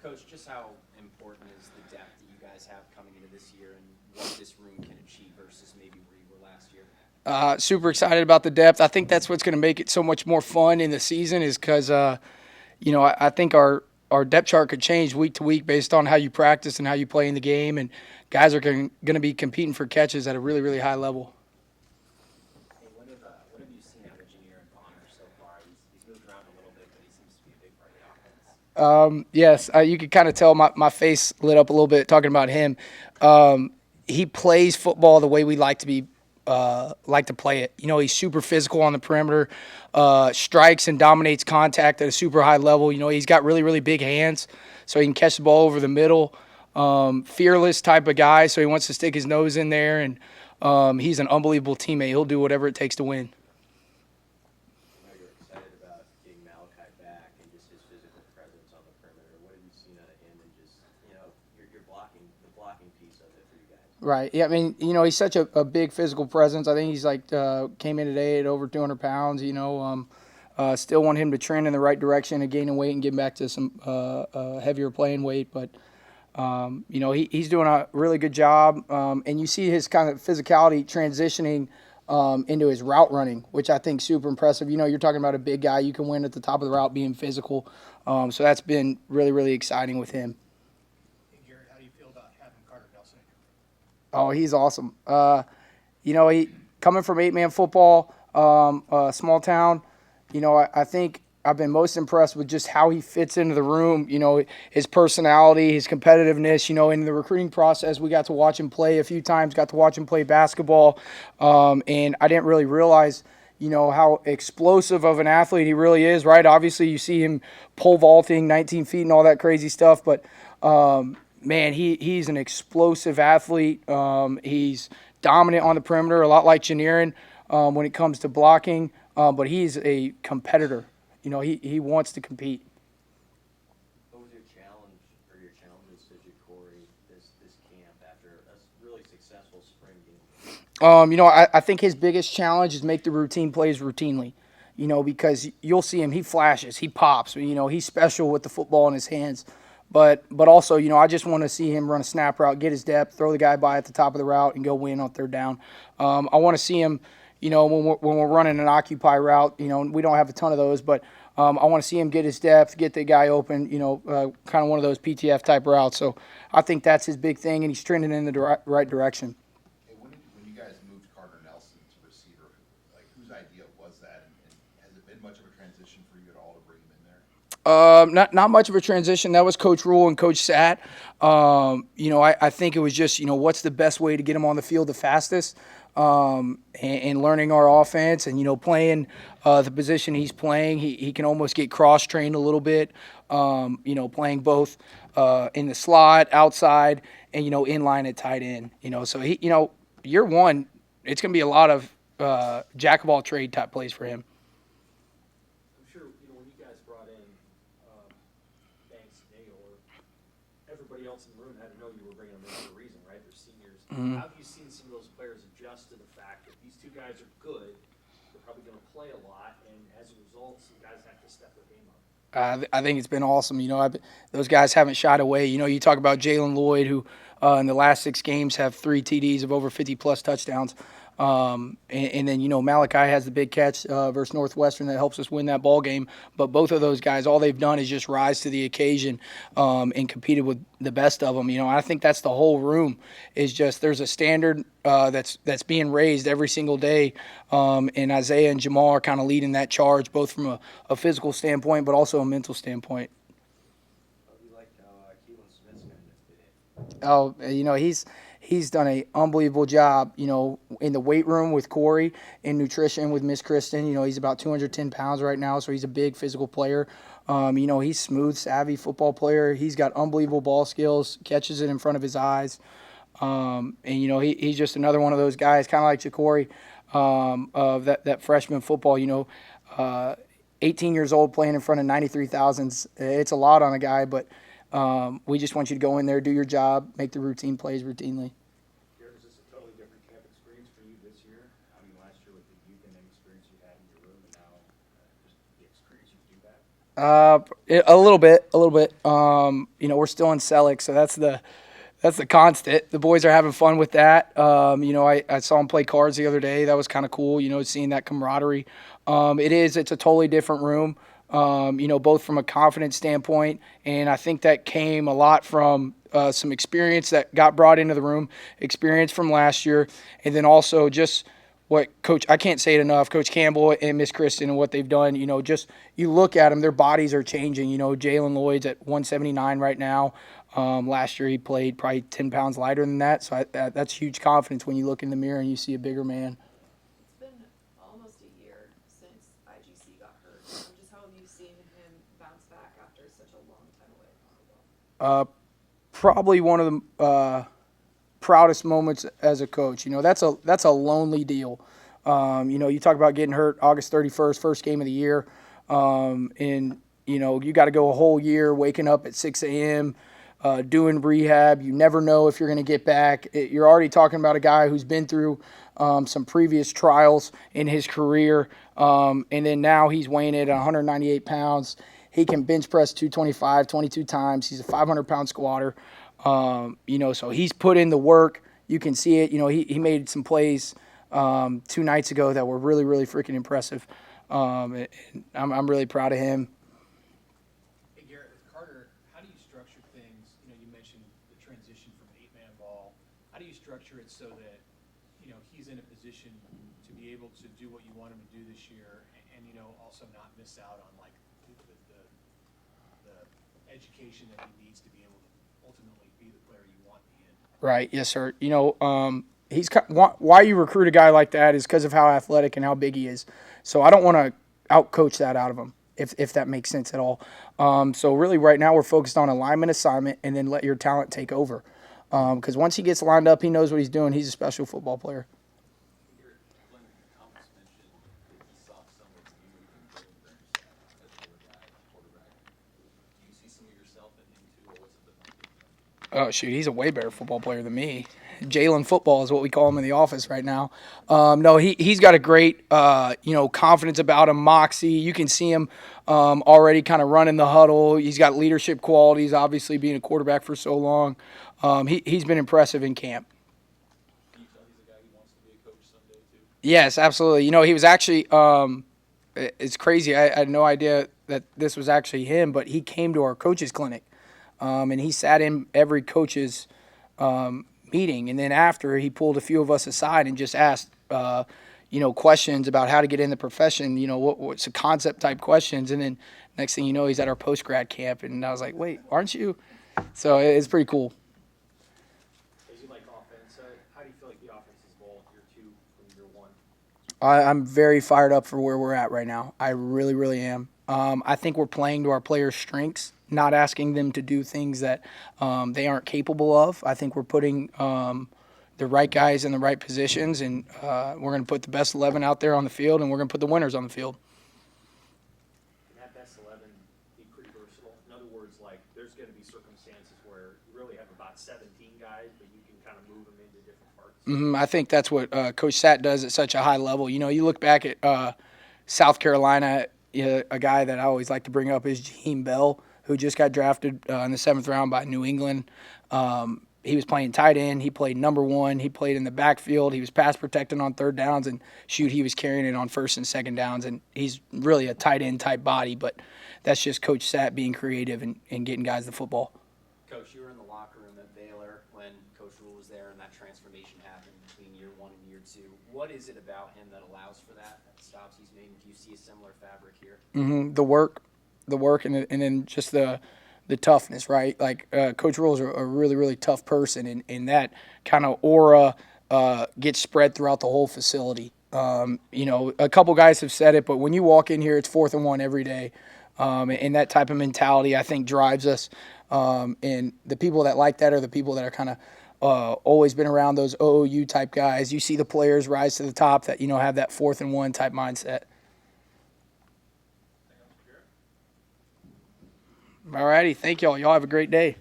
Coach, just how important is the depth that you guys have coming into this year and what this room can achieve versus maybe where you were last year? Super excited about the depth. I think that's what's going to make it so much more fun in the season is because, I think our depth chart could change week to week based on how you practice and how you play in the game. And guys are going to be competing for catches at a really, really high level. Hey, what have you seen out of Junior and Bonner so far? He's moved around a little bit, but he seems to be a big part of the offense. Yes, you could kind of tell my face lit up a little bit talking about him. He plays football the way we like to play it. He's super physical on the perimeter, strikes and dominates contact at a super high level. He's got really, really big hands, so he can catch the ball over the middle. Fearless type of guy, so he wants to stick his nose in there, and he's an unbelievable teammate. He'll do whatever it takes to win. I know you're excited about getting Malachi back and just his physical presence on the perimeter. What have you seen out of him and just, your blocking, the blocking piece of it for you guys? Right. Yeah. I mean, he's such a big physical presence. I think he's came in today at over 200 pounds. Still want him to trend in the right direction of gaining weight and getting back to some heavier playing weight. But he's doing a really good job. And you see his kind of physicality transitioning into his route running, which I think is super impressive. You're talking about a big guy. You can win at the top of the route being physical. So that's been really, really exciting with him. Hey, Garret, how do you feel about having Carter Nelson in your room? Oh, he's awesome. He coming from 8-man football, small town. I think I've been most impressed with just how he fits into the room. His personality, his competitiveness. In the recruiting process, we got to watch him play a few times. Got to watch him play basketball, and I didn't really realize, how explosive of an athlete he really is. Right? Obviously, you see him pole vaulting 19 feet and all that crazy stuff, but. Man, he's an explosive athlete. He's dominant on the perimeter, a lot like Janirin when it comes to blocking. But he's a competitor. He wants to compete. What was your challenge or your challenges to Ja'Cory this camp after a really successful spring game? I think his biggest challenge is make the routine plays routinely. Because you'll see him, he flashes, he pops. He's special with the football in his hands. But also, I just want to see him run a snap route, get his depth, throw the guy by at the top of the route, and go win on third down. I want to see him, when we're running an occupy route, we don't have a ton of those, but I want to see him get his depth, get the guy open, kind of one of those PTF type routes. So I think that's his big thing, and he's trending in the right direction. Hey, when you guys moved Carter Nelson to receiver, whose idea was that, and has it been much of a transition for you at all to bring him in there? Not much of a transition. That was Coach Rule and Coach Sat. I think it was just, what's the best way to get him on the field the fastest, and learning our offense and, playing the position he's playing. He can almost get cross-trained a little bit, playing both in the slot, outside, and, in line at tight end. So he, year one, it's going to be a lot of jack of all trade type plays for him. I'm sure, when you guys brought in Banks, Nagel, or everybody else in the room had to know you were bringing them in for a reason, right? They're seniors. Mm-hmm. How have you seen some of those players adjust to the fact that these two guys are good, they're probably going to play a lot, and as a result, some guys have to step their game up? I think it's been awesome. Those guys haven't shied away. You talk about Jalen Lloyd, who in the last 6 games have 3 TDs of over 50-plus touchdowns. And then, Malachi has the big catch versus Northwestern that helps us win that ball game. But both of those guys, all they've done is just rise to the occasion and competed with the best of them. I think that's the whole room is just there's a standard that's being raised every single day. And Isaiah and Jamal are kind of leading that charge, both from a physical standpoint but also a mental standpoint. How do you like how Keelan Smith's going to fit in? Oh, he's done an unbelievable job, in the weight room with Corey, in nutrition with Miss Kristen. He's about 210 pounds right now, so he's a big physical player. He's smooth, savvy football player. He's got unbelievable ball skills, catches it in front of his eyes. He's just another one of those guys, kind of like Ja'Cory, of that freshman football, 18 years old playing in front of 93,000. It's a lot on a guy, but we just want you to go in there, do your job, make the routine plays routinely. Garret, is this a totally different camp experience for you this year? I mean, last year with the youth and experience you had in your room, and now just the experience you do that? A little bit. We're still in Selleck, so that's the constant. The boys are having fun with that. I saw them play cards the other day. That was kind of cool, seeing that camaraderie. It's a totally different room, both from a confidence standpoint, and I think that came a lot from some experience that got brought into the room, experience from last year, and then also just what I can't say it enough, Coach Campbell and Miss Kristen and what they've done. Just you look at them, their bodies are changing. Jalen Lloyd's at 179 right now. Last year he played probably 10 pounds lighter than that, so that's huge confidence when you look in the mirror and you see a bigger man. It's been almost a year since IGC got hurt. Just how have you seen him bounce back after such a long time away from football? Probably one of the proudest moments as a coach. That's a lonely deal. You talk about getting hurt August 31st, first game of the year, and you got to go a whole year waking up at 6 a.m., doing rehab. You never know if you're going to get back. You're already talking about a guy who's been through some previous trials in his career, and then now he's weighing in at 198 pounds. He can bench press 225, 22 times. He's a 500-pound squatter. So he's put in the work. You can see it. He made some plays 2 nights ago that were really, really freaking impressive. And I'm really proud of him. Hey, Garrett, with Carter, how do you structure things? You mentioned the transition from an 8-man ball. How do you structure it so that, he's in a position to be able to do what you want him to do this year and also not miss out on, like, the education that he needs to be able to ultimately be the player you want in the end? Right. Yes, sir. Why you recruit a guy like that is because of how athletic and how big he is. So I don't want to out-coach that out of him, if that makes sense at all. So really right now we're focused on alignment assignment and then let your talent take over. Because once he gets lined up, he knows what he's doing. He's a special football player. Oh, shoot, he's a way better football player than me. Jalen football is what we call him in the office right now. No, he's got a great, confidence about him, moxie. You can see him already kind of running the huddle. He's got leadership qualities, obviously being a quarterback for so long. He's been impressive in camp. Can you tell he's a guy who wants to be a coach someday, too? Yes, absolutely. He was actually it's crazy. I had no idea that this was actually him, but he came to our coaches clinic. And he sat in every coach's meeting. And then after, he pulled a few of us aside and just asked, questions about how to get in the profession, what's the concept type questions. And then next thing you know, he's at our post-grad camp. And I was like, wait, aren't you? So it's pretty cool. As you like offense, how do you feel like the offense is evolved year 2 from year 1? I'm very fired up for where we're at right now. I really, really am. I think we're playing to our players' strengths, not asking them to do things that they aren't capable of. I think we're putting the right guys in the right positions, and we're going to put the best 11 out there on the field, and we're going to put the winners on the field. Can that best 11 be pretty versatile? In other words, like, there's going to be circumstances where you really have about 17 guys, but you can kind of move them into different parts. I think that's what Coach Satt does at such a high level. You look back at South Carolina, a guy that I always like to bring up is Jaheim Bell, who just got drafted in the 7th round by New England. He was playing tight end. He played number 1. He played in the backfield. He was pass protecting on 3rd downs, and he was carrying it on 1st and 2nd downs. And he's really a tight end type body, but that's just Coach Satt being creative and getting guys the football. Coach, you were in the locker room at Baylor when Coach Rule was there and that transformation happened between year 1 and year 2. What is it about him that allows for that stops he's making? Do you see a similar fabric here? The work, and then just the toughness, right? Like Coach Rule is a really, really tough person, and that kind of aura gets spread throughout the whole facility. A couple guys have said it, but when you walk in here, it's 4th and 1 every day. And that type of mentality, I think, drives us. And the people that like that are the people that are kind of always been around those OOU type guys. You see the players rise to the top that, have that 4th and 1 type mindset. All righty. Thank y'all. Y'all have a great day.